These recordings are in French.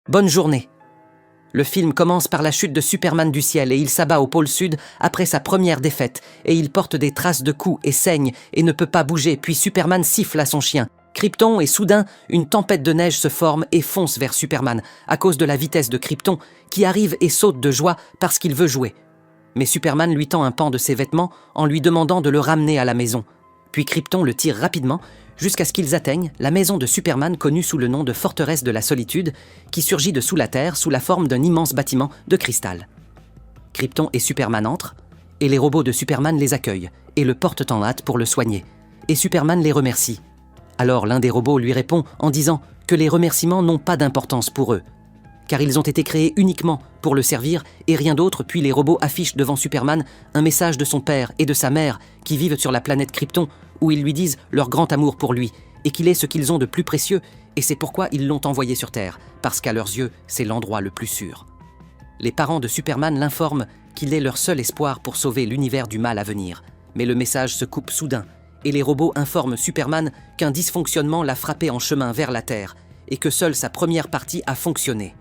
Bonne journée. Le film commence par la chute de Superman du ciel et il s'abat au pôle sud après sa première défaite et il porte des traces de coups et saigne et ne peut pas bouger puis Superman siffle à son chien. Krypton et soudain, une tempête de neige se forme et fonce vers Superman à cause de la vitesse de Krypton qui arrive et saute de joie parce qu'il veut jouer. Mais Superman lui tend un pan de ses vêtements en lui demandant de le ramener à la maison. Puis Krypton le tire rapidement jusqu'à ce qu'ils atteignent la maison de Superman connue sous le nom de Forteresse de la Solitude qui surgit de sous la terre sous la forme d'un immense bâtiment de cristal. Krypton et Superman entrent et les robots de Superman les accueillent et le portent en hâte pour le soigner. Et Superman les remercie. Alors l'un des robots lui répond en disant que les remerciements n'ont pas d'importance pour eux, car ils ont été créés uniquement pour le servir et rien d'autre, puis les robots affichent devant Superman un message de son père et de sa mère qui vivent sur la planète Krypton, où ils lui disent leur grand amour pour lui et qu'il est ce qu'ils ont de plus précieux et c'est pourquoi ils l'ont envoyé sur Terre, parce qu'à leurs yeux, c'est l'endroit le plus sûr. Les parents de Superman l'informent qu'il est leur seul espoir pour sauver l'univers du mal à venir, mais le message se coupe soudain et les robots informent Superman qu'un dysfonctionnement l'a frappé en chemin vers la Terre et que seule sa première partie a fonctionné.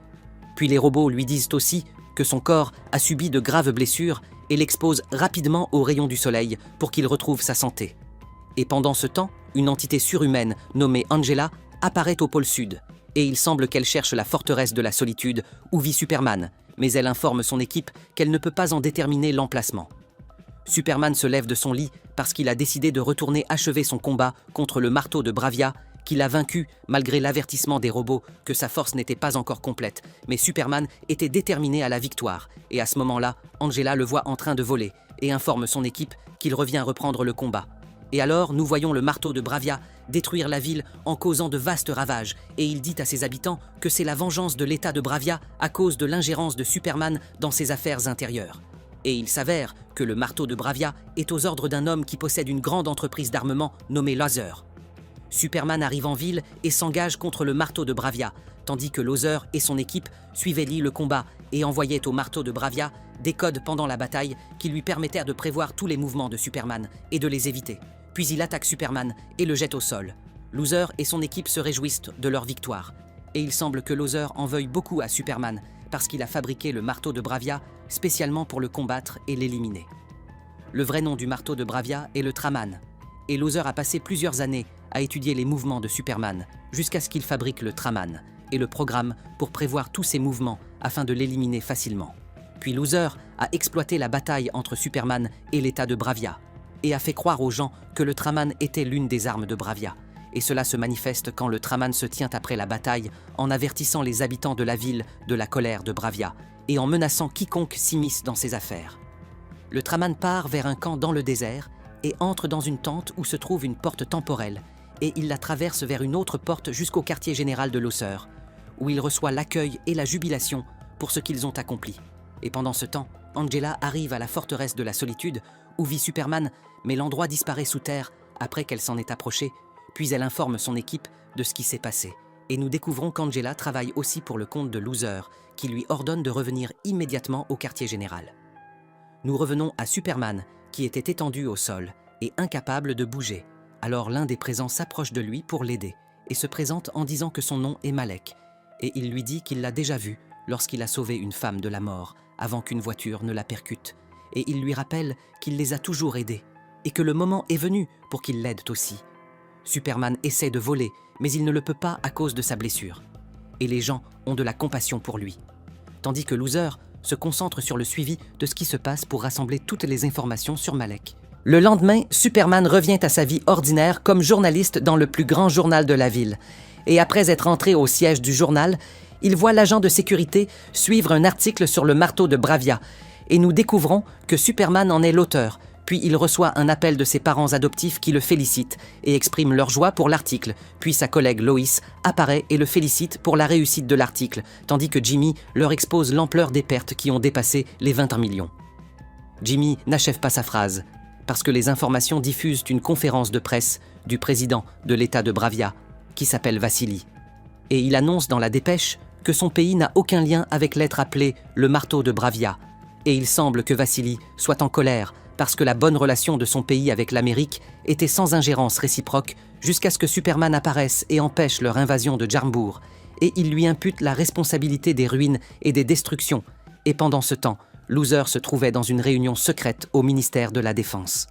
Puis les robots lui disent aussi que son corps a subi de graves blessures et l'exposent rapidement aux rayons du soleil pour qu'il retrouve sa santé. Et pendant ce temps, une entité surhumaine nommée Angela apparaît au pôle sud et il semble qu'elle cherche la forteresse de la solitude où vit Superman, mais elle informe son équipe qu'elle ne peut pas en déterminer l'emplacement. Superman se lève de son lit parce qu'il a décidé de retourner achever son combat contre le marteau de Bravia, qu'il a vaincu malgré l'avertissement des robots que sa force n'était pas encore complète. Mais Superman était déterminé à la victoire, et à ce moment-là, Angela le voit en train de voler et informe son équipe qu'il revient reprendre le combat. Et alors, nous voyons le marteau de Bravia détruire la ville en causant de vastes ravages, et il dit à ses habitants que c'est la vengeance de l'État de Bravia à cause de l'ingérence de Superman dans ses affaires intérieures. Et il s'avère que le marteau de Bravia est aux ordres d'un homme qui possède une grande entreprise d'armement nommée Laser. Superman arrive en ville et s'engage contre le marteau de Bravia, tandis que Laser et son équipe suivaient le combat et envoyaient au marteau de Bravia des codes pendant la bataille qui lui permettèrent de prévoir tous les mouvements de Superman et de les éviter. Puis il attaque Superman et le jette au sol. Loser et son équipe se réjouissent de leur victoire. Et il semble que Loser en veuille beaucoup à Superman parce qu'il a fabriqué le marteau de Bravia spécialement pour le combattre et l'éliminer. Le vrai nom du marteau de Bravia est le Traman. Et Loser a passé plusieurs années à étudier les mouvements de Superman jusqu'à ce qu'il fabrique le Traman et le programme pour prévoir tous ses mouvements afin de l'éliminer facilement. Puis Loser a exploité la bataille entre Superman et l'État de Bravia et a fait croire aux gens que le Traman était l'une des armes de Bravia. Et cela se manifeste quand le Traman se tient après la bataille en avertissant les habitants de la ville de la colère de Bravia et en menaçant quiconque s'immisce dans ses affaires. Le Traman part vers un camp dans le désert et entre dans une tente où se trouve une porte temporelle et il la traverse vers une autre porte jusqu'au quartier général de Loser, où il reçoit l'accueil et la jubilation pour ce qu'ils ont accompli. Et pendant ce temps, Angela arrive à la forteresse de la solitude où vit Superman, mais l'endroit disparaît sous terre après qu'elle s'en est approchée, puis elle informe son équipe de ce qui s'est passé. Et nous découvrons qu'Angela travaille aussi pour le compte de Loser, qui lui ordonne de revenir immédiatement au quartier général. Nous revenons à Superman, qui était étendu au sol et incapable de bouger. Alors l'un des présents s'approche de lui pour l'aider et se présente en disant que son nom est Malek, et il lui dit qu'il l'a déjà vu lorsqu'il a sauvé une femme de la mort avant qu'une voiture ne la percute, et il lui rappelle qu'il les a toujours aidés et que le moment est venu pour qu'il l'aide aussi. Superman essaie de voler, mais il ne le peut pas à cause de sa blessure. Et les gens ont de la compassion pour lui. Tandis que Loser se concentre sur le suivi de ce qui se passe pour rassembler toutes les informations sur Malek. Le lendemain, Superman revient à sa vie ordinaire comme journaliste dans le plus grand journal de la ville. Et après être entré au siège du journal, il voit l'agent de sécurité suivre un article sur le marteau de Bravia. Et nous découvrons que Superman en est l'auteur. Puis il reçoit un appel de ses parents adoptifs qui le félicitent et expriment leur joie pour l'article. Puis sa collègue Lois apparaît et le félicite pour la réussite de l'article, tandis que Jimmy leur expose l'ampleur des pertes qui ont dépassé les 21 millions. Jimmy n'achève pas sa phrase, parce que les informations diffusent une conférence de presse du président de l'État de Bravia, qui s'appelle Vassili. Et il annonce dans la dépêche que son pays n'a aucun lien avec l'être appelé le marteau de Bravia. Et il semble que Vassili soit en colère parce que la bonne relation de son pays avec l'Amérique était sans ingérence réciproque jusqu'à ce que Superman apparaisse et empêche leur invasion de Jarmbourg, et il lui impute la responsabilité des ruines et des destructions. Et pendant ce temps, Loser se trouvait dans une réunion secrète au ministère de la Défense.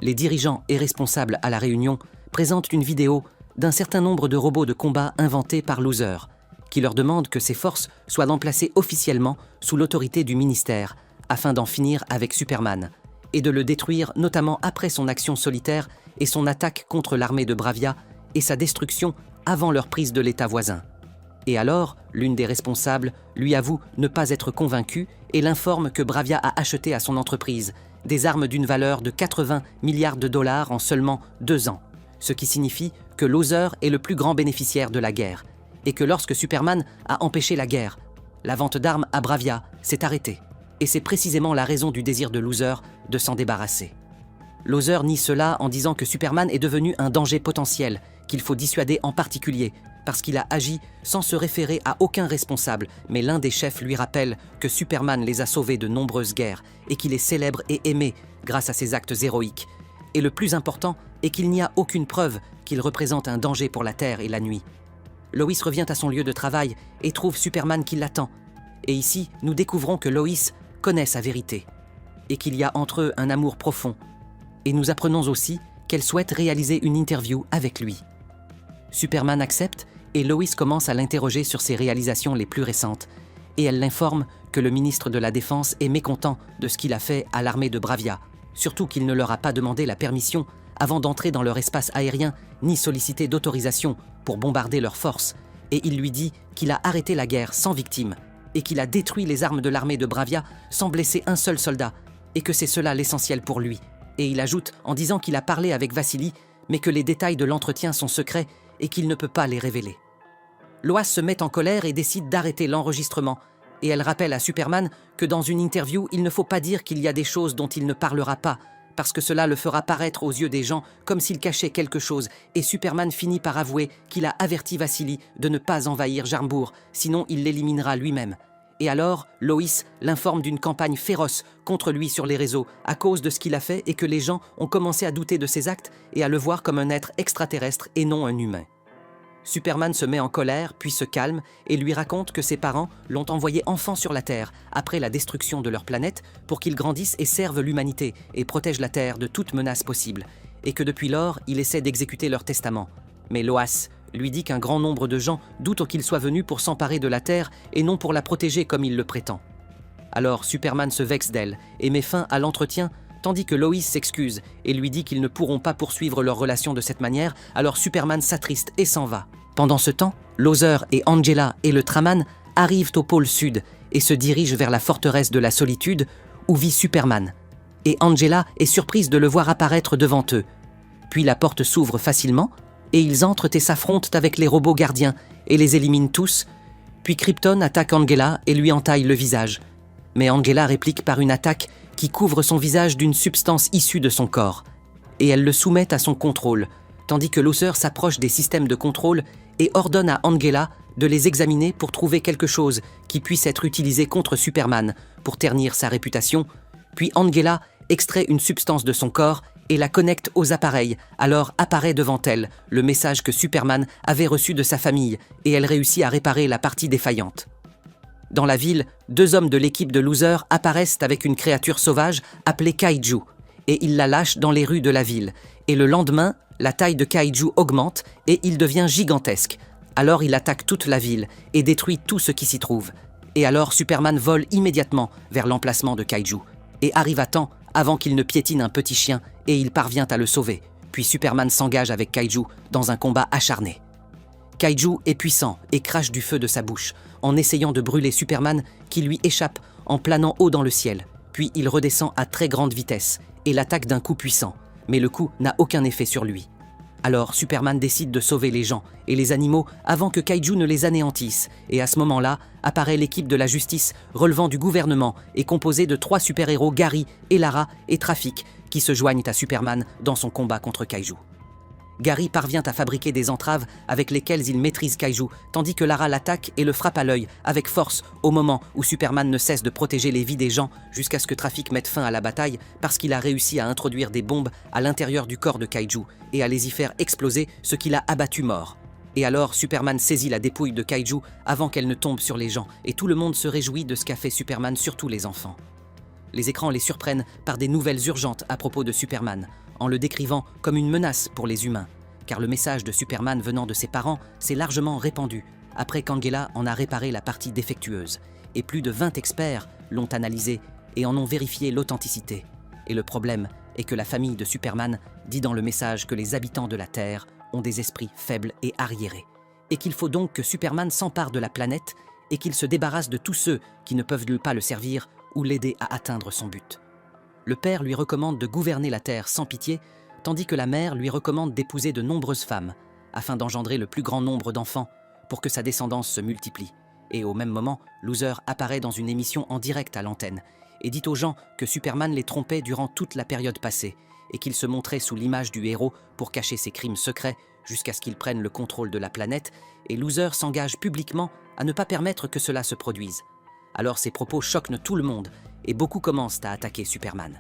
Les dirigeants et responsables à la réunion présentent une vidéo d'un certain nombre de robots de combat inventés par Loser, qui leur demande que ces forces soient remplacées officiellement sous l'autorité du ministère, afin d'en finir avec Superman, et de le détruire notamment après son action solitaire et son attaque contre l'armée de Bravia et sa destruction avant leur prise de l'État voisin. Et alors, l'une des responsables lui avoue ne pas être convaincue et l'informe que Bravia a acheté à son entreprise des armes d'une valeur de 80 milliards de dollars en seulement 2 ans, ce qui signifie que Loser est le plus grand bénéficiaire de la guerre, et que lorsque Superman a empêché la guerre, la vente d'armes à Bravia s'est arrêtée. Et c'est précisément la raison du désir de Loser de s'en débarrasser. Loser nie cela en disant que Superman est devenu un danger potentiel, qu'il faut dissuader en particulier, parce qu'il a agi sans se référer à aucun responsable, mais l'un des chefs lui rappelle que Superman les a sauvés de nombreuses guerres et qu'il est célèbre et aimé grâce à ses actes héroïques. Et le plus important est qu'il n'y a aucune preuve qu'il représente un danger pour la Terre et la nuit. Lois revient à son lieu de travail et trouve Superman qui l'attend. Et ici, nous découvrons que Lois connaît sa vérité et qu'il y a entre eux un amour profond. Et nous apprenons aussi qu'elle souhaite réaliser une interview avec lui. Superman accepte et Lois commence à l'interroger sur ses réalisations les plus récentes. Et elle l'informe que le ministre de la Défense est mécontent de ce qu'il a fait à l'armée de Bravia, surtout qu'il ne leur a pas demandé la permission avant d'entrer dans leur espace aérien, ni sollicité d'autorisation pour bombarder leurs forces. Et il lui dit qu'il a arrêté la guerre sans victime, et qu'il a détruit les armes de l'armée de Bravia sans blesser un seul soldat, et que c'est cela l'essentiel pour lui. Et il ajoute en disant qu'il a parlé avec Vassili, mais que les détails de l'entretien sont secrets et qu'il ne peut pas les révéler. Lois se met en colère et décide d'arrêter l'enregistrement, et elle rappelle à Superman que dans une interview, il ne faut pas dire qu'il y a des choses dont il ne parlera pas, parce que cela le fera paraître aux yeux des gens comme s'il cachait quelque chose, et Superman finit par avouer qu'il a averti Vassili de ne pas envahir Jarnbourg, sinon il l'éliminera lui-même. Et alors, Lois l'informe d'une campagne féroce contre lui sur les réseaux à cause de ce qu'il a fait et que les gens ont commencé à douter de ses actes et à le voir comme un être extraterrestre et non un humain. Superman se met en colère, puis se calme et lui raconte que ses parents l'ont envoyé enfant sur la Terre après la destruction de leur planète pour qu'il grandisse et serve l'humanité et protège la Terre de toute menace possible, et que depuis lors, il essaie d'exécuter leur testament. Mais Lois lui dit qu'un grand nombre de gens doutent qu'il soit venu pour s'emparer de la Terre et non pour la protéger comme il le prétend. Alors Superman se vexe d'elle et met fin à l'entretien, tandis que Lois s'excuse et lui dit qu'ils ne pourront pas poursuivre leur relation de cette manière, alors Superman s'attriste et s'en va. Pendant ce temps, Loser et Angela et le Traman arrivent au pôle sud et se dirigent vers la forteresse de la solitude où vit Superman. Et Angela est surprise de le voir apparaître devant eux. Puis la porte s'ouvre facilement et ils entrent et s'affrontent avec les robots gardiens et les éliminent tous. Puis Krypton attaque Angela et lui entaille le visage. Mais Angela réplique par une attaque qui couvre son visage d'une substance issue de son corps. Et elle le soumet à son contrôle, tandis que Loser s'approche des systèmes de contrôle et ordonne à Angela de les examiner pour trouver quelque chose qui puisse être utilisé contre Superman pour ternir sa réputation. Puis Angela extrait une substance de son corps et la connecte aux appareils. Alors apparaît devant elle le message que Superman avait reçu de sa famille et elle réussit à réparer la partie défaillante. Dans la ville, 2 hommes de l'équipe de Loser apparaissent avec une créature sauvage appelée Kaiju et ils la lâchent dans les rues de la ville. Et le lendemain, la taille de Kaiju augmente et il devient gigantesque. Alors il attaque toute la ville et détruit tout ce qui s'y trouve. Et alors Superman vole immédiatement vers l'emplacement de Kaiju et arrive à temps avant qu'il ne piétine un petit chien et il parvient à le sauver. Puis Superman s'engage avec Kaiju dans un combat acharné. Kaiju est puissant et crache du feu de sa bouche en essayant de brûler Superman qui lui échappe en planant haut dans le ciel. Puis il redescend à très grande vitesse et l'attaque d'un coup puissant, mais le coup n'a aucun effet sur lui. Alors Superman décide de sauver les gens et les animaux avant que Kaiju ne les anéantisse, et à ce moment-là apparaît l'équipe de la justice relevant du gouvernement et composée de 3 super-héros, Gary, Elara et Traffic, qui se joignent à Superman dans son combat contre Kaiju. Gary parvient à fabriquer des entraves avec lesquelles il maîtrise Kaiju, tandis que Lara l'attaque et le frappe à l'œil avec force au moment où Superman ne cesse de protéger les vies des gens jusqu'à ce que Traffic mette fin à la bataille parce qu'il a réussi à introduire des bombes à l'intérieur du corps de Kaiju et à les y faire exploser, ce qui l'a abattu mort. Et alors Superman saisit la dépouille de Kaiju avant qu'elle ne tombe sur les gens, et tout le monde se réjouit de ce qu'a fait Superman, surtout les enfants. Les écrans les surprennent par des nouvelles urgentes à propos de Superman, en le décrivant comme une menace pour les humains, car le message de Superman venant de ses parents s'est largement répandu, après qu'Angela en a réparé la partie défectueuse, et plus de 20 experts l'ont analysé et en ont vérifié l'authenticité. Et le problème est que la famille de Superman dit dans le message que les habitants de la Terre ont des esprits faibles et arriérés, et qu'il faut donc que Superman s'empare de la planète et qu'il se débarrasse de tous ceux qui ne peuvent pas le servir ou l'aider à atteindre son but. Le père lui recommande de gouverner la Terre sans pitié, tandis que la mère lui recommande d'épouser de nombreuses femmes, afin d'engendrer le plus grand nombre d'enfants pour que sa descendance se multiplie. Et au même moment, Loser apparaît dans une émission en direct à l'antenne et dit aux gens que Superman les trompait durant toute la période passée et qu'il se montrait sous l'image du héros pour cacher ses crimes secrets jusqu'à ce qu'il prenne le contrôle de la planète, et Loser s'engage publiquement à ne pas permettre que cela se produise. Alors ces propos choquent tout le monde et beaucoup commencent à attaquer Superman.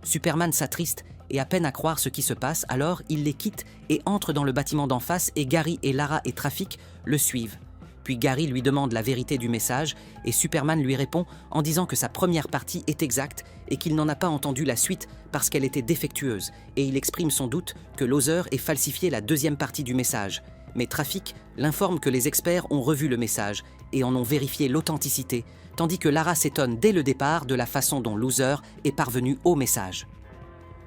Superman s'attriste et a peine à croire ce qui se passe, alors il les quitte et entre dans le bâtiment d'en face et Gary et Lara et Traffic le suivent. Puis Gary lui demande la vérité du message et Superman lui répond en disant que sa première partie est exacte et qu'il n'en a pas entendu la suite parce qu'elle était défectueuse, et il exprime son doute que Loser ait falsifié la deuxième partie du message. Mais Traffic l'informe que les experts ont revu le message et en ont vérifié l'authenticité, tandis que Lara s'étonne dès le départ de la façon dont Loser est parvenu au message.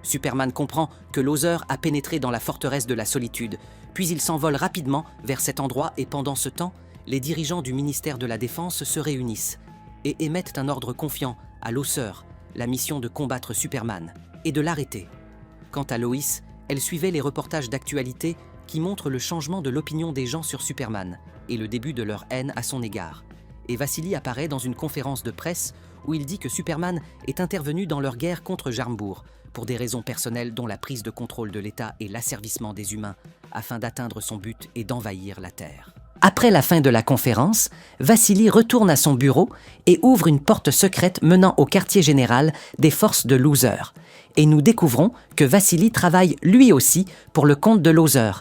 Superman comprend que Loser a pénétré dans la forteresse de la solitude, puis il s'envole rapidement vers cet endroit et pendant ce temps, les dirigeants du ministère de la Défense se réunissent et émettent un ordre confiant à Loser, la mission de combattre Superman et de l'arrêter. Quant à Lois, elle suivait les reportages d'actualité qui montrent le changement de l'opinion des gens sur Superman et le début de leur haine à son égard. Et Vassili apparaît dans une conférence de presse où il dit que Superman est intervenu dans leur guerre contre Jarmbourg pour des raisons personnelles dont la prise de contrôle de l'État et l'asservissement des humains afin d'atteindre son but et d'envahir la Terre. Après la fin de la conférence, Vassili retourne à son bureau et ouvre une porte secrète menant au quartier général des forces de Loser. Et nous découvrons que Vassili travaille lui aussi pour le compte de Loser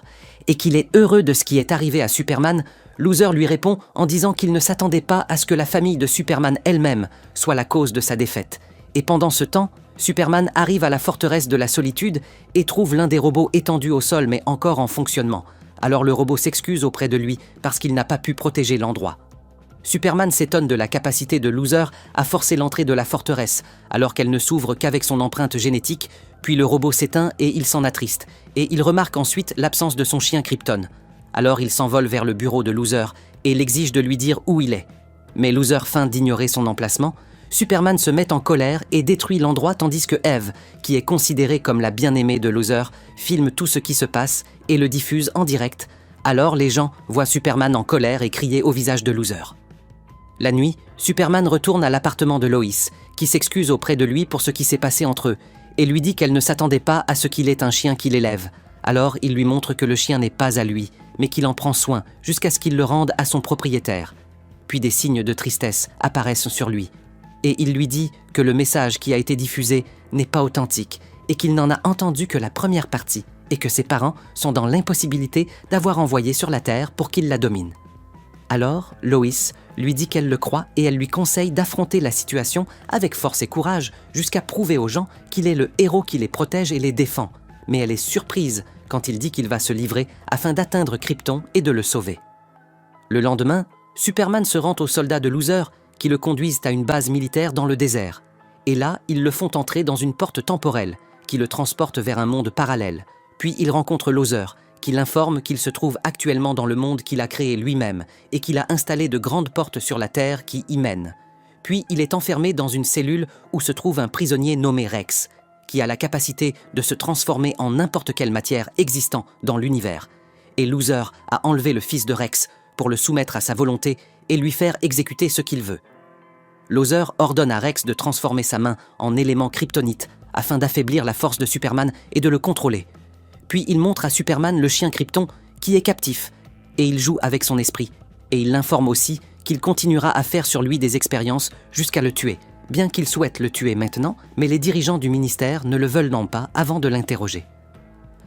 et qu'il est heureux de ce qui est arrivé à Superman. Loser lui répond en disant qu'il ne s'attendait pas à ce que la famille de Superman elle-même soit la cause de sa défaite. Et pendant ce temps, Superman arrive à la forteresse de la solitude et trouve l'un des robots étendu au sol mais encore en fonctionnement. Alors le robot s'excuse auprès de lui parce qu'il n'a pas pu protéger l'endroit. Superman s'étonne de la capacité de Loser à forcer l'entrée de la forteresse, alors qu'elle ne s'ouvre qu'avec son empreinte génétique, puis le robot s'éteint et il s'en attriste, et il remarque ensuite l'absence de son chien Krypton. Alors il s'envole vers le bureau de Loser et l'exige de lui dire où il est. Mais Loser feint d'ignorer son emplacement. Superman se met en colère et détruit l'endroit tandis que Eve, qui est considérée comme la bien-aimée de Loser, filme tout ce qui se passe et le diffuse en direct. Alors les gens voient Superman en colère et crier au visage de Loser. La nuit, Superman retourne à l'appartement de Lois, qui s'excuse auprès de lui pour ce qui s'est passé entre eux, et lui dit qu'elle ne s'attendait pas à ce qu'il ait un chien qui l'élève. Alors il lui montre que le chien n'est pas à lui, mais qu'il en prend soin jusqu'à ce qu'il le rende à son propriétaire. Puis des signes de tristesse apparaissent sur lui. Et il lui dit que le message qui a été diffusé n'est pas authentique et qu'il n'en a entendu que la première partie et que ses parents sont dans l'impossibilité d'avoir envoyé sur la Terre pour qu'il la domine. Alors, Lois lui dit qu'elle le croit et elle lui conseille d'affronter la situation avec force et courage jusqu'à prouver aux gens qu'il est le héros qui les protège et les défend. Mais elle est surprise quand il dit qu'il va se livrer afin d'atteindre Krypton et de le sauver. Le lendemain, Superman se rend aux soldats de Loser qui le conduisent à une base militaire dans le désert. Et là, ils le font entrer dans une porte temporelle qui le transporte vers un monde parallèle. Puis il rencontre Loser, qui l'informe qu'il se trouve actuellement dans le monde qu'il a créé lui-même et qu'il a installé de grandes portes sur la Terre qui y mènent. Puis il est enfermé dans une cellule où se trouve un prisonnier nommé Rex, qui a la capacité de se transformer en n'importe quelle matière existant dans l'univers. Et Loser a enlevé le fils de Rex pour le soumettre à sa volonté et lui faire exécuter ce qu'il veut. Loser ordonne à Rex de transformer sa main en élément kryptonite afin d'affaiblir la force de Superman et de le contrôler. Puis il montre à Superman le chien Krypton qui est captif et il joue avec son esprit. Et il l'informe aussi qu'il continuera à faire sur lui des expériences jusqu'à le tuer, bien qu'il souhaite le tuer maintenant, mais les dirigeants du ministère ne le veulent non pas avant de l'interroger.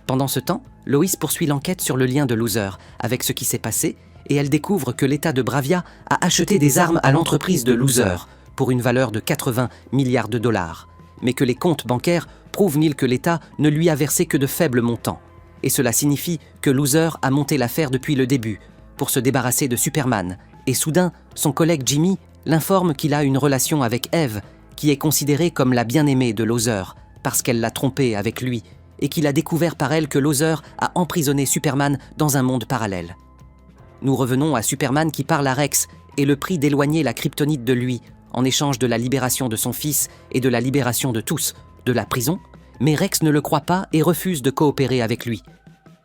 Pendant ce temps, Lois poursuit l'enquête sur le lien de Loser avec ce qui s'est passé et elle découvre que l'État de Bravia a acheté des armes à l'entreprise de Loser pour une valeur de 80 milliards de dollars, mais que les comptes bancaires prouvent que l'État ne lui a versé que de faibles montants. Et cela signifie que Loser a monté l'affaire depuis le début, pour se débarrasser de Superman. Et soudain, son collègue Jimmy l'informe qu'il a une relation avec Eve, qui est considérée comme la bien-aimée de Loser, parce qu'elle l'a trompé avec lui, et qu'il a découvert par elle que Loser a emprisonné Superman dans un monde parallèle. Nous revenons à Superman qui parle à Rex et le prie d'éloigner la kryptonite de lui, en échange de la libération de son fils et de la libération de tous, de la prison, mais Rex ne le croit pas et refuse de coopérer avec lui.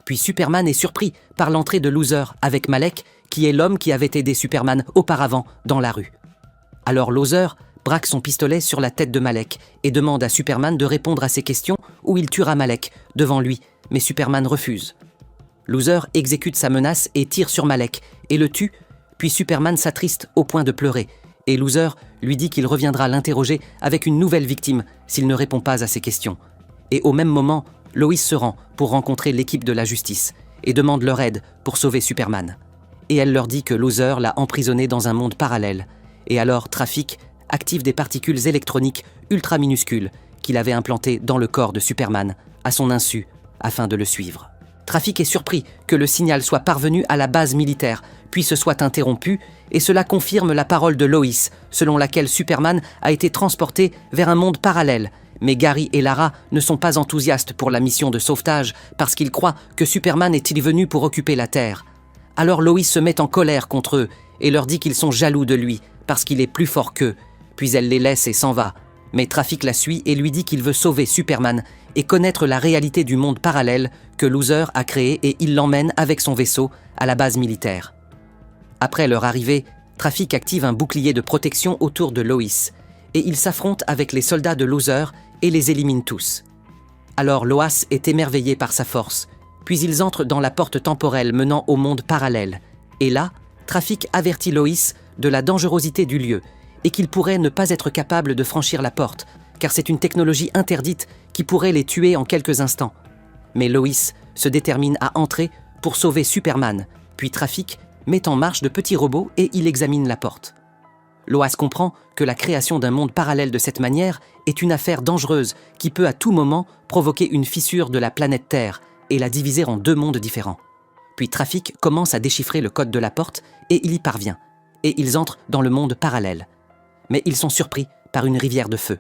Puis Superman est surpris par l'entrée de Loser avec Malek, qui est l'homme qui avait aidé Superman auparavant dans la rue. Alors Loser braque son pistolet sur la tête de Malek et demande à Superman de répondre à ses questions ou il tuera Malek devant lui, mais Superman refuse. Loser exécute sa menace et tire sur Malek et le tue, puis Superman s'attriste au point de pleurer et Loser lui dit qu'il reviendra l'interroger avec une nouvelle victime s'il ne répond pas à ses questions. Et au même moment, Lois se rend pour rencontrer l'équipe de la justice et demande leur aide pour sauver Superman. Et elle leur dit que Loser l'a emprisonné dans un monde parallèle. Et alors Trafic active des particules électroniques ultra minuscules qu'il avait implantées dans le corps de Superman, à son insu, afin de le suivre. Trafic est surpris que le signal soit parvenu à la base militaire, puis se soit interrompu, et cela confirme la parole de Lois, selon laquelle Superman a été transporté vers un monde parallèle. Mais Gary et Lara ne sont pas enthousiastes pour la mission de sauvetage parce qu'ils croient que Superman est-il venu pour occuper la Terre. Alors Lois se met en colère contre eux et leur dit qu'ils sont jaloux de lui parce qu'il est plus fort qu'eux. Puis elle les laisse et s'en va. Mais Trafic la suit et lui dit qu'il veut sauver Superman et connaître la réalité du monde parallèle que Loser a créé et il l'emmène avec son vaisseau à la base militaire. Après leur arrivée, Trafic active un bouclier de protection autour de Lois et il s'affronte avec les soldats de Loser et les élimine tous. Alors Loas est émerveillé par sa force, puis ils entrent dans la porte temporelle menant au monde parallèle. Et là, Trafic avertit Lois de la dangerosité du lieu et qu'il pourrait ne pas être capable de franchir la porte, car c'est une technologie interdite qui pourrait les tuer en quelques instants. Mais Lois se détermine à entrer pour sauver Superman, puis Trafic met en marche de petits robots et il examine la porte. Loas comprend que la création d'un monde parallèle de cette manière est une affaire dangereuse qui peut à tout moment provoquer une fissure de la planète Terre et la diviser en deux mondes différents. Puis Trafic commence à déchiffrer le code de la porte et il y parvient. Et ils entrent dans le monde parallèle. Mais ils sont surpris par une rivière de feu.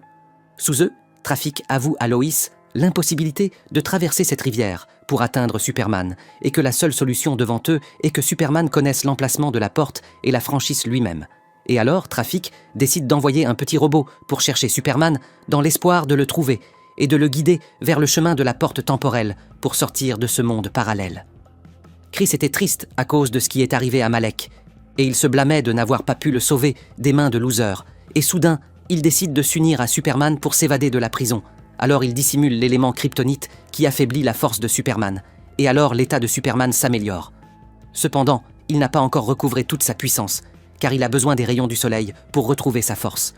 Sous eux, Trafic avoue à Lois l'impossibilité de traverser cette rivière pour atteindre Superman et que la seule solution devant eux est que Superman connaisse l'emplacement de la porte et la franchisse lui-même. Et alors, Trafic décide d'envoyer un petit robot pour chercher Superman dans l'espoir de le trouver et de le guider vers le chemin de la porte temporelle pour sortir de ce monde parallèle. Chris était triste à cause de ce qui est arrivé à Malek et il se blâmait de n'avoir pas pu le sauver des mains de Loser. Et soudain, il décide de s'unir à Superman pour s'évader de la prison. Alors il dissimule l'élément kryptonite qui affaiblit la force de Superman. Et alors l'état de Superman s'améliore. Cependant, il n'a pas encore recouvré toute sa puissance, car il a besoin des rayons du soleil pour retrouver sa force.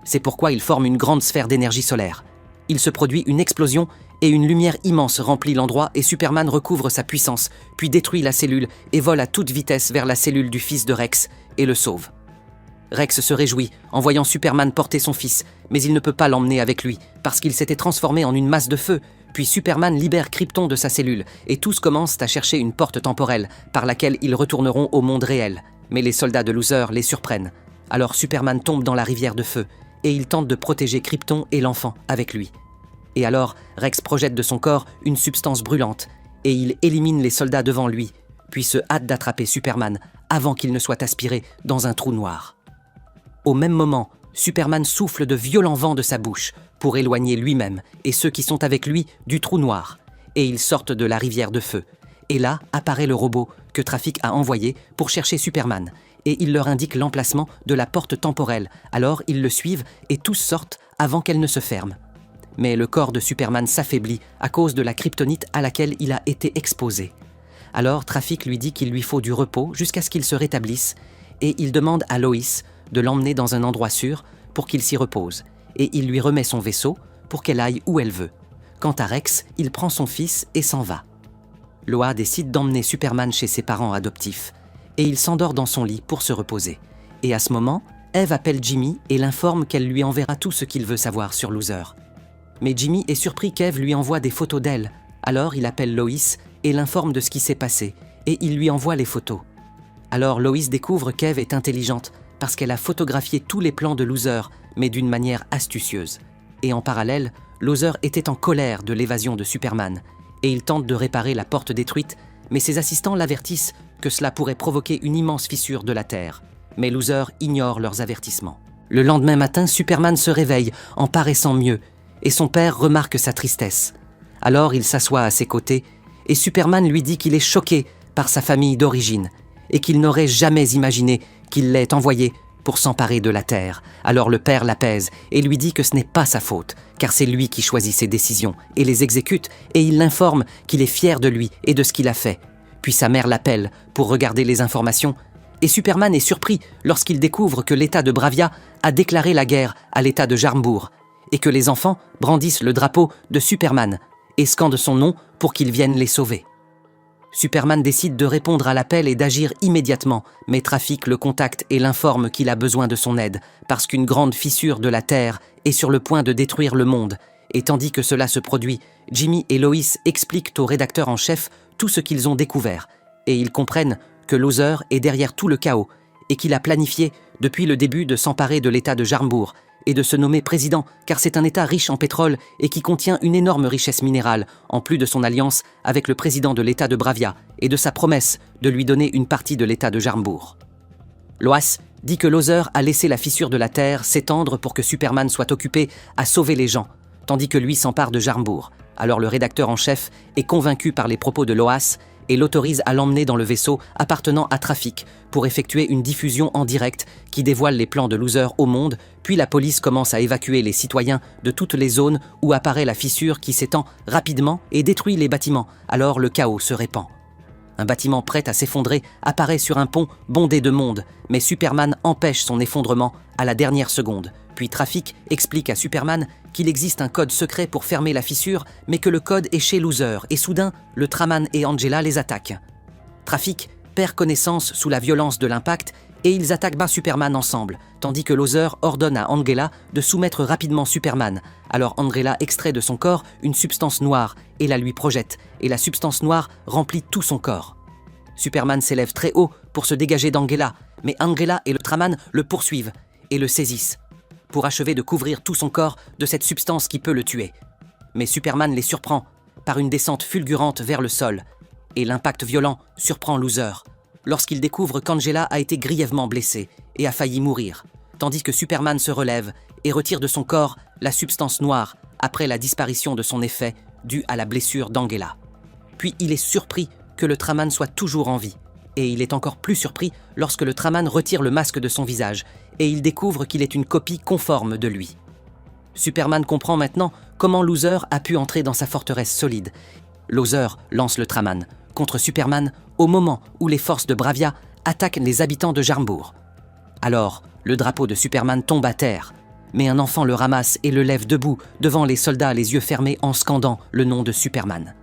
C'est pourquoi il forme une grande sphère d'énergie solaire. Il se produit une explosion et une lumière immense remplit l'endroit et Superman recouvre sa puissance, puis détruit la cellule et vole à toute vitesse vers la cellule du fils de Rex et le sauve. Rex se réjouit en voyant Superman porter son fils, mais il ne peut pas l'emmener avec lui parce qu'il s'était transformé en une masse de feu. Puis Superman libère Krypton de sa cellule et tous commencent à chercher une porte temporelle par laquelle ils retourneront au monde réel. Mais les soldats de Loser les surprennent. Alors Superman tombe dans la rivière de feu et il tente de protéger Krypton et l'enfant avec lui. Et alors Rex projette de son corps une substance brûlante et il élimine les soldats devant lui, puis se hâte d'attraper Superman avant qu'il ne soit aspiré dans un trou noir. Au même moment, Superman souffle de violents vents de sa bouche pour éloigner lui-même et ceux qui sont avec lui du trou noir, et ils sortent de la rivière de feu. Et là apparaît le robot que Trafic a envoyé pour chercher Superman, et il leur indique l'emplacement de la porte temporelle. Alors ils le suivent et tous sortent avant qu'elle ne se ferme. Mais le corps de Superman s'affaiblit à cause de la kryptonite à laquelle il a été exposé. Alors Trafic lui dit qu'il lui faut du repos jusqu'à ce qu'il se rétablisse, et il demande à Lois de l'emmener dans un endroit sûr pour qu'il s'y repose, et il lui remet son vaisseau pour qu'elle aille où elle veut. Quant à Rex, il prend son fils et s'en va. Loa décide d'emmener Superman chez ses parents adoptifs, et il s'endort dans son lit pour se reposer. Et à ce moment, Eve appelle Jimmy et l'informe qu'elle lui enverra tout ce qu'il veut savoir sur Loser. Mais Jimmy est surpris qu'Eve lui envoie des photos d'elle. Alors il appelle Lois et l'informe de ce qui s'est passé, et il lui envoie les photos. Alors Lois découvre qu'Eve est intelligente parce qu'elle a photographié tous les plans de Loser, mais d'une manière astucieuse. Et en parallèle, Loser était en colère de l'évasion de Superman, et il tente de réparer la porte détruite, mais ses assistants l'avertissent que cela pourrait provoquer une immense fissure de la Terre. Mais Loser ignore leurs avertissements. Le lendemain matin, Superman se réveille en paraissant mieux, et son père remarque sa tristesse. Alors il s'assoit à ses côtés, et Superman lui dit qu'il est choqué par sa famille d'origine, et qu'il n'aurait jamais imaginé qu'il l'ait envoyé pour s'emparer de la Terre. Alors le père l'apaise et lui dit que ce n'est pas sa faute, car c'est lui qui choisit ses décisions et les exécute, et il l'informe qu'il est fier de lui et de ce qu'il a fait. Puis sa mère l'appelle pour regarder les informations, et Superman est surpris lorsqu'il découvre que l'État de Bravia a déclaré la guerre à l'État de Jarnbur, et que les enfants brandissent le drapeau de Superman et scandent son nom pour qu'il vienne les sauver. Superman décide de répondre à l'appel et d'agir immédiatement, mais Trafic le contacte et l'informe qu'il a besoin de son aide, parce qu'une grande fissure de la Terre est sur le point de détruire le monde. Et tandis que cela se produit, Jimmy et Lois expliquent au rédacteur en chef tout ce qu'ils ont découvert, et ils comprennent que Loser est derrière tout le chaos, et qu'il a planifié depuis le début de s'emparer de l'État de Jarnbur, et de se nommer président, car c'est un État riche en pétrole et qui contient une énorme richesse minérale, en plus de son alliance avec le président de l'État de Bravia et de sa promesse de lui donner une partie de l'État de Jarnbur. Loas dit que Loser a laissé la fissure de la Terre s'étendre pour que Superman soit occupé à sauver les gens, tandis que lui s'empare de Jarnbur. Alors le rédacteur en chef est convaincu par les propos de Loas et l'autorise à l'emmener dans le vaisseau appartenant à Trafic pour effectuer une diffusion en direct qui dévoile les plans de Loser au monde, puis la police commence à évacuer les citoyens de toutes les zones où apparaît la fissure qui s'étend rapidement et détruit les bâtiments, alors le chaos se répand. Un bâtiment prêt à s'effondrer apparaît sur un pont bondé de monde, mais Superman empêche son effondrement à la dernière seconde. Puis Trafic explique à Superman qu'il existe un code secret pour fermer la fissure, mais que le code est chez Loser, et soudain, le Traman et Angela les attaquent. Trafic perd connaissance sous la violence de l'impact, et ils attaquent Superman ensemble, tandis que Loser ordonne à Angela de soumettre rapidement Superman. Alors Angela extrait de son corps une substance noire et la lui projette, et la substance noire remplit tout son corps. Superman s'élève très haut pour se dégager d'Angela, mais Angela et le Traman le poursuivent et le saisissent, pour achever de couvrir tout son corps de cette substance qui peut le tuer. Mais Superman les surprend par une descente fulgurante vers le sol, et l'impact violent surprend Loser, lorsqu'il découvre qu'Angela a été grièvement blessée et a failli mourir, tandis que Superman se relève et retire de son corps la substance noire après la disparition de son effet dû à la blessure d'Angela. Puis il est surpris que le Traman soit toujours en vie, et il est encore plus surpris lorsque le Traman retire le masque de son visage et il découvre qu'il est une copie conforme de lui. Superman comprend maintenant comment Loser a pu entrer dans sa forteresse solide. Loser lance le Traman contre Superman au moment où les forces de Bravia attaquent les habitants de Jarnbur. Alors, le drapeau de Superman tombe à terre, mais un enfant le ramasse et le lève debout devant les soldats les yeux fermés en scandant le nom de Superman.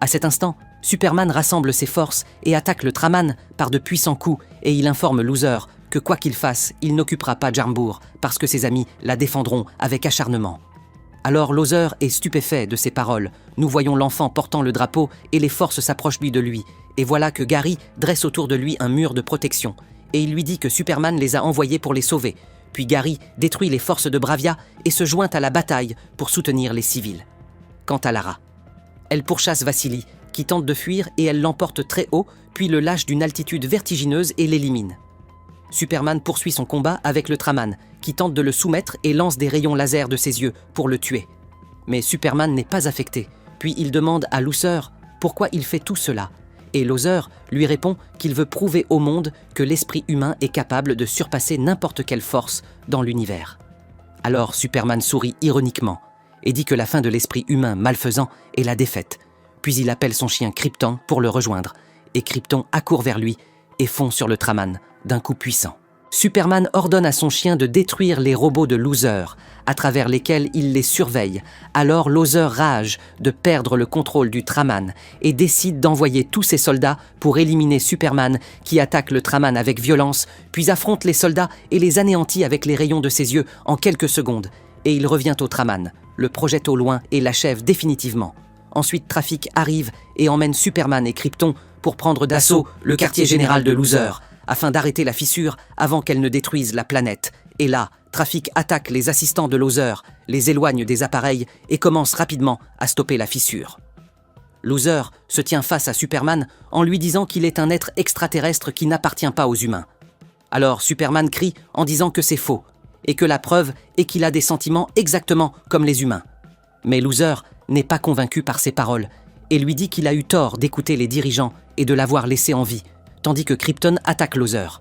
À cet instant, Superman rassemble ses forces et attaque le Traman par de puissants coups et il informe Loser que quoi qu'il fasse, il n'occupera pas Jarnbur parce que ses amis la défendront avec acharnement. Alors Loser est stupéfait de ces paroles. Nous voyons l'enfant portant le drapeau et les forces s'approchent de lui. Et voilà que Gary dresse autour de lui un mur de protection. Et il lui dit que Superman les a envoyés pour les sauver. Puis Gary détruit les forces de Bravia et se joint à la bataille pour soutenir les civils. Quant à Lara, elle pourchasse Vassili, qui tente de fuir et elle l'emporte très haut, puis le lâche d'une altitude vertigineuse et l'élimine. Superman poursuit son combat avec le Traman, qui tente de le soumettre et lance des rayons laser de ses yeux pour le tuer. Mais Superman n'est pas affecté, puis il demande à Loser pourquoi il fait tout cela. Et Loser lui répond qu'il veut prouver au monde que l'esprit humain est capable de surpasser n'importe quelle force dans l'univers. Alors Superman sourit ironiquement et dit que la fin de l'esprit humain malfaisant est la défaite. Puis il appelle son chien Krypton pour le rejoindre, et Krypton accourt vers lui et fond sur le Traman d'un coup puissant. Superman ordonne à son chien de détruire les robots de Loser, à travers lesquels il les surveille. Alors Loser rage de perdre le contrôle du Traman et décide d'envoyer tous ses soldats pour éliminer Superman, qui attaque le Traman avec violence, puis affronte les soldats et les anéantit avec les rayons de ses yeux en quelques secondes. Et il revient au Traman, le projette au loin et l'achève définitivement. Ensuite, Trafic arrive et emmène Superman et Krypton pour prendre d'assaut le quartier général de Loser, afin d'arrêter la fissure avant qu'elle ne détruise la planète. Et là, Trafic attaque les assistants de Loser, les éloigne des appareils et commence rapidement à stopper la fissure. Loser se tient face à Superman en lui disant qu'il est un être extraterrestre qui n'appartient pas aux humains. Alors Superman crie en disant que c'est faux, et que la preuve est qu'il a des sentiments exactement comme les humains. Mais Loser n'est pas convaincu par ses paroles, et lui dit qu'il a eu tort d'écouter les dirigeants et de l'avoir laissé en vie, tandis que Krypton attaque Loser,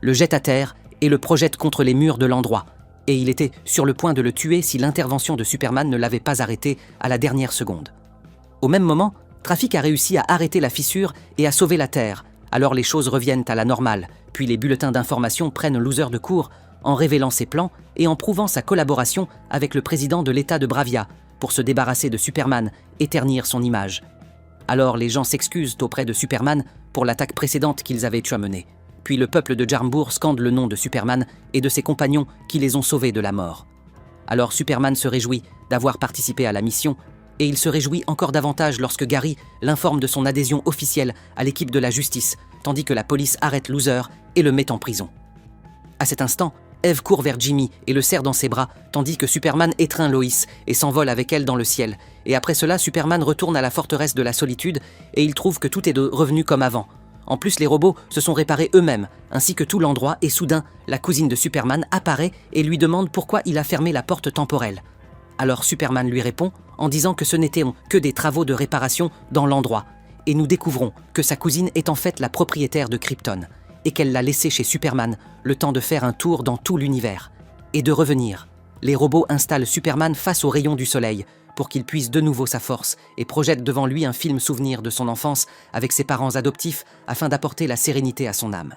le jette à terre et le projette contre les murs de l'endroit, et il était sur le point de le tuer si l'intervention de Superman ne l'avait pas arrêté à la dernière seconde. Au même moment, Trafic a réussi à arrêter la fissure et à sauver la Terre, alors les choses reviennent à la normale, puis les bulletins d'information prennent Loser de court en révélant ses plans et en prouvant sa collaboration avec le président de l'État de Bravia pour se débarrasser de Superman et ternir son image. Alors les gens s'excusent auprès de Superman pour l'attaque précédente qu'ils avaient eu à mener. Puis le peuple de Jarnbur scande le nom de Superman et de ses compagnons qui les ont sauvés de la mort. Alors Superman se réjouit d'avoir participé à la mission, et il se réjouit encore davantage lorsque Gary l'informe de son adhésion officielle à l'équipe de la justice, tandis que la police arrête Loser et le met en prison. À cet instant, Eve court vers Jimmy et le serre dans ses bras, tandis que Superman étreint Lois et s'envole avec elle dans le ciel. Et après cela, Superman retourne à la forteresse de la solitude et il trouve que tout est revenu comme avant. En plus, les robots se sont réparés eux-mêmes, ainsi que tout l'endroit, et soudain, la cousine de Superman apparaît et lui demande pourquoi il a fermé la porte temporelle. Alors Superman lui répond en disant que ce n'étaient que des travaux de réparation dans l'endroit, et nous découvrons que sa cousine est en fait la propriétaire de Krypton, et qu'elle l'a laissé chez Superman le temps de faire un tour dans tout l'univers, et de revenir. Les robots installent Superman face aux rayons du soleil, pour qu'il puisse de nouveau sa force et projette devant lui un film souvenir de son enfance avec ses parents adoptifs afin d'apporter la sérénité à son âme.